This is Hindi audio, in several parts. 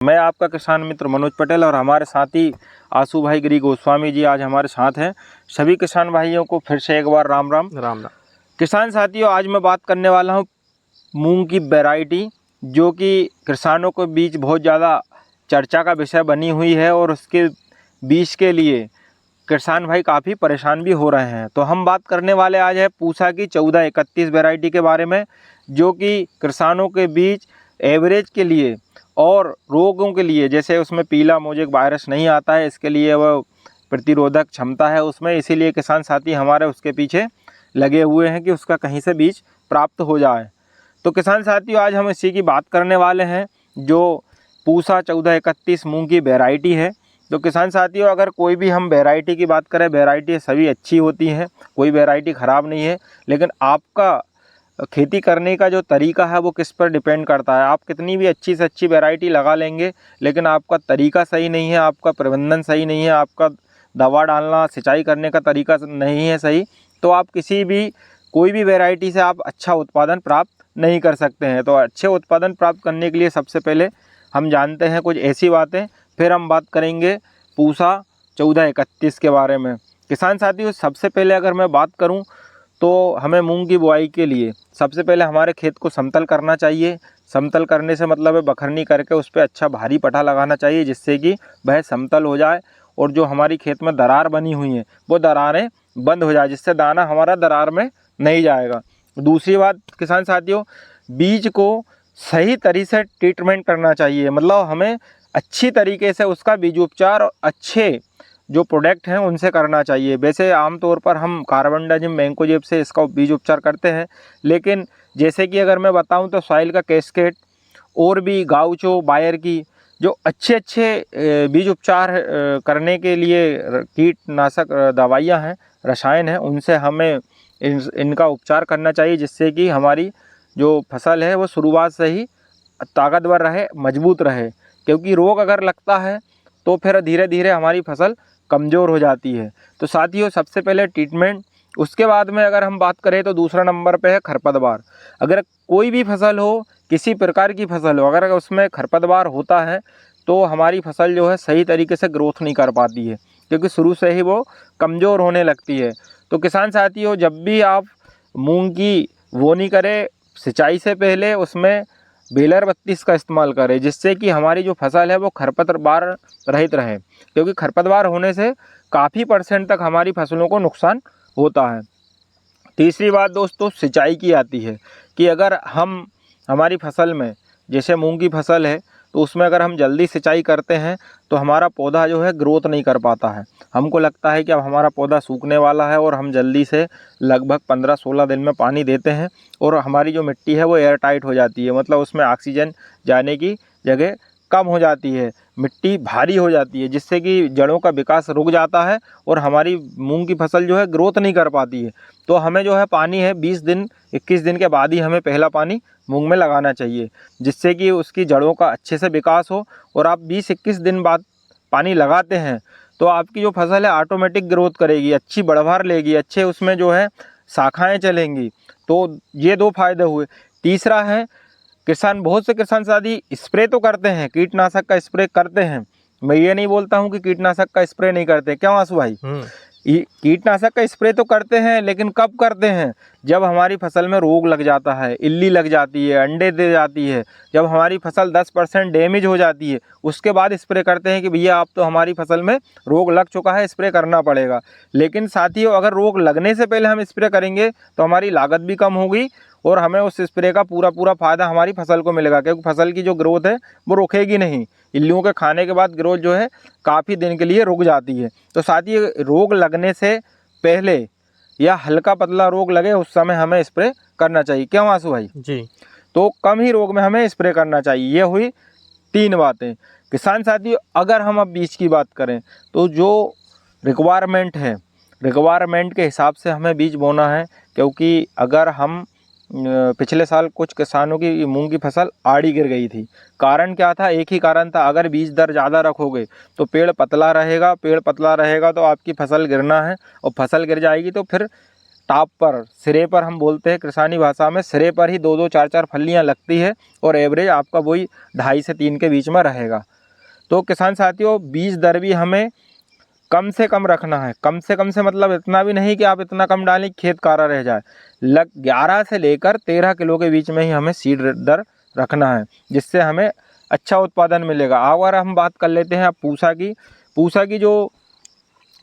मैं आपका किसान मित्र मनोज पटेल और हमारे साथी आशु भाई गिरी गोस्वामी जी आज हमारे साथ हैं। सभी किसान भाइयों को फिर से एक बार राम राम। राम राम। किसान साथियों, आज मैं बात करने वाला हूं मूंग की वैरायटी जो कि किसानों के बीच बहुत ज़्यादा चर्चा का विषय बनी हुई है और उसके बीज के लिए किसान भाई काफ़ी परेशान भी हो रहे हैं। तो हम बात करने वाले आज है पूसा की 1431 वैरायटी के बारे में, जो कि किसानों के बीच एवरेज के लिए और रोगों के लिए, जैसे उसमें पीला मोजेक वायरस नहीं आता है, इसके लिए वह प्रतिरोधक क्षमता है उसमें, इसीलिए किसान साथी हमारे उसके पीछे लगे हुए हैं कि उसका कहीं से बीज प्राप्त हो जाए। तो किसान साथियों, आज हम इसी की बात करने वाले हैं जो पूसा 1431 मूंग की वैरायटी है। तो किसान साथियों, अगर कोई भी हम वैरायटी की बात करें, वैरायटी सभी अच्छी होती हैं, कोई वैरायटी ख़राब नहीं है, लेकिन आपका खेती करने का जो तरीका है वो किस पर डिपेंड करता है। आप कितनी भी अच्छी से अच्छी वैरायटी लगा लेंगे, लेकिन आपका तरीका सही नहीं है, आपका प्रबंधन सही नहीं है, आपका दवा डालना सिंचाई करने का तरीका नहीं है सही, तो आप कोई भी वैरायटी से आप अच्छा उत्पादन प्राप्त नहीं कर सकते हैं। तो अच्छे उत्पादन प्राप्त करने के लिए सबसे पहले हम जानते हैं कुछ ऐसी बातें, फिर हम बात करेंगे पूसा 1431 के बारे में। किसान साथियों, सबसे पहले अगर मैं बात करूं तो हमें मूंग की बुआई के लिए सबसे पहले हमारे खेत को समतल करना चाहिए। समतल करने से मतलब है बखरनी करके उस पर अच्छा भारी पट्टा लगाना चाहिए, जिससे कि वह समतल हो जाए और जो हमारी खेत में दरार बनी हुई है वो दरारें बंद हो जाए, जिससे दाना हमारा दरार में नहीं जाएगा। दूसरी बात किसान साथियों, बीज को सही तरीके से ट्रीटमेंट करना चाहिए, मतलब हमें अच्छी तरीके से उसका बीज उपचार और अच्छे जो प्रोडक्ट हैं उनसे करना चाहिए। वैसे आमतौर पर हम कार्बनडाजिम मैंकोजेब से इसका बीज उपचार करते हैं, लेकिन जैसे कि अगर मैं बताऊं तो सॉइल का कैस्केड और भी गाउचो बायर की जो अच्छे बीज उपचार करने के लिए कीटनाशक दवाइयां हैं, रसायन हैं, उनसे हमें इनका उपचार करना चाहिए, जिससे कि हमारी जो फसल है वो शुरुआत से ही ताकतवर रहे, मजबूत रहे। क्योंकि रोग अगर लगता है तो फिर धीरे धीरे हमारी फसल कमज़ोर हो जाती है। तो साथियों, सबसे पहले ट्रीटमेंट, उसके बाद में अगर हम बात करें तो दूसरा नंबर पे है खरपतवार। अगर कोई भी फसल हो, किसी प्रकार की फसल हो, अगर उसमें खरपतवार होता है तो हमारी फसल जो है सही तरीके से ग्रोथ नहीं कर पाती है, क्योंकि शुरू से ही वो कमज़ोर होने लगती है। तो किसान साथियों, जब भी आप मूंग की बोनी करें, सिंचाई से पहले उसमें बेलर 32 का इस्तेमाल करें, जिससे कि हमारी जो फसल है वो खरपतवार रहित रहे, क्योंकि खरपतवार होने से काफ़ी % तक हमारी फसलों को नुकसान होता है। तीसरी बात दोस्तों सिंचाई की आती है कि अगर हमारी फसल में, जैसे मूंग की फसल है, तो उसमें अगर हम जल्दी सिंचाई करते हैं तो हमारा पौधा जो है ग्रोथ नहीं कर पाता है। हमको लगता है कि अब हमारा पौधा सूखने वाला है और हम जल्दी से लगभग 15-16 दिन में पानी देते हैं और हमारी जो मिट्टी है वो एयर टाइट हो जाती है, मतलब उसमें ऑक्सीजन जाने की जगह कम हो जाती है, मिट्टी भारी हो जाती है, जिससे कि जड़ों का विकास रुक जाता है और हमारी मूंग की फसल जो है ग्रोथ नहीं कर पाती है। तो हमें जो है पानी है 20 दिन 21 दिन के बाद ही हमें पहला पानी मूंग में लगाना चाहिए, जिससे कि उसकी जड़ों का अच्छे से विकास हो। और आप 20-21 दिन बाद पानी लगाते हैं तो आपकी जो फसल है ऑटोमेटिक ग्रोथ करेगी, अच्छी बढ़वार लेगी, अच्छे उसमें जो है शाखाएँ चलेंगी। तो ये 2 फायदे हुए। तीसरा है, बहुत से किसान साथी स्प्रे तो करते हैं, कीटनाशक का स्प्रे करते हैं। मैं ये नहीं बोलता हूँ कि कीटनाशक का स्प्रे नहीं करते, क्यों आंसू भाई? कीटनाशक का स्प्रे तो करते हैं, लेकिन कब करते हैं? जब हमारी फसल में रोग लग जाता है, इल्ली लग जाती है, अंडे दे जाती है, जब हमारी फसल 10% डैमेज हो जाती है, उसके बाद स्प्रे करते हैं कि भैया अब तो हमारी फसल में रोग लग चुका है, स्प्रे करना पड़ेगा। लेकिन साथियों, अगर रोग लगने से पहले हम स्प्रे करेंगे तो हमारी लागत भी कम होगी और हमें उस स्प्रे का पूरा फ़ायदा हमारी फसल को मिलेगा, क्योंकि फसल की जो ग्रोथ है वो रुकेगी नहीं। इल्लियों के खाने के बाद ग्रोथ जो है काफ़ी दिन के लिए रुक जाती है। तो साथ ही रोग लगने से पहले या हल्का पतला रोग लगे उस समय हमें स्प्रे करना चाहिए, क्यों आंसू भाई? जी। तो कम ही रोग में हमें स्प्रे करना चाहिए। ये हुई 3 बातें। किसान साथियों, अगर हम अब बीज की बात करें तो जो रिक्वायरमेंट है, रिक्वायरमेंट के हिसाब से हमें बीज बोना है, क्योंकि अगर हम पिछले साल कुछ किसानों की मूंग की फसल आड़ी गिर गई थी। कारण क्या था? एक ही कारण था, अगर बीज दर ज़्यादा रखोगे तो पेड़ पतला रहेगा, पेड़ पतला रहेगा तो आपकी फसल गिरना है और फसल गिर जाएगी तो फिर टॉप पर, सिरे पर, हम बोलते हैं किसानी भाषा में, सिरे पर ही 2-2 4-4 फलियाँ लगती है और एवरेज आपका वही 2.5 से 3 के बीच में रहेगा। तो किसान साथियों, बीज दर भी हमें कम से कम रखना है। कम से मतलब इतना भी नहीं कि आप इतना कम डालें खेत कारा रह जाए। 11 से लेकर 13 किलो के बीच में ही हमें सीड दर रखना है, जिससे हमें अच्छा उत्पादन मिलेगा। अगर हम बात कर लेते हैं पूसा की, पूसा की जो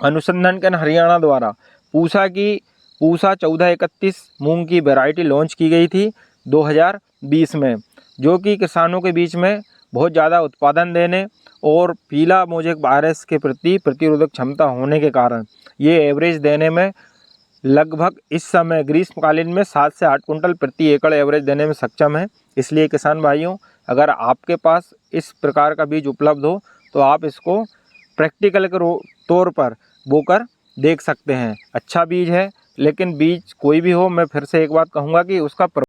अनुसंधान केंद्र हरियाणा द्वारा पूसा 1431 मूंग की वैरायटी लॉन्च की गई थी 2020 में, जो कि किसानों के बीच में बहुत ज़्यादा उत्पादन देने और पीला मोजेक वायरस के प्रति प्रतिरोधक क्षमता होने के कारण ये एवरेज देने में लगभग इस समय ग्रीष्मकालीन में 7 से 8 कुंटल प्रति एकड़ एवरेज देने में सक्षम है। इसलिए किसान भाइयों, अगर आपके पास इस प्रकार का बीज उपलब्ध हो तो आप इसको प्रैक्टिकल के तौर पर बोकर देख सकते हैं। अच्छा बीज है, लेकिन बीज कोई भी हो, मैं फिर से एक बात कहूँगा कि उसका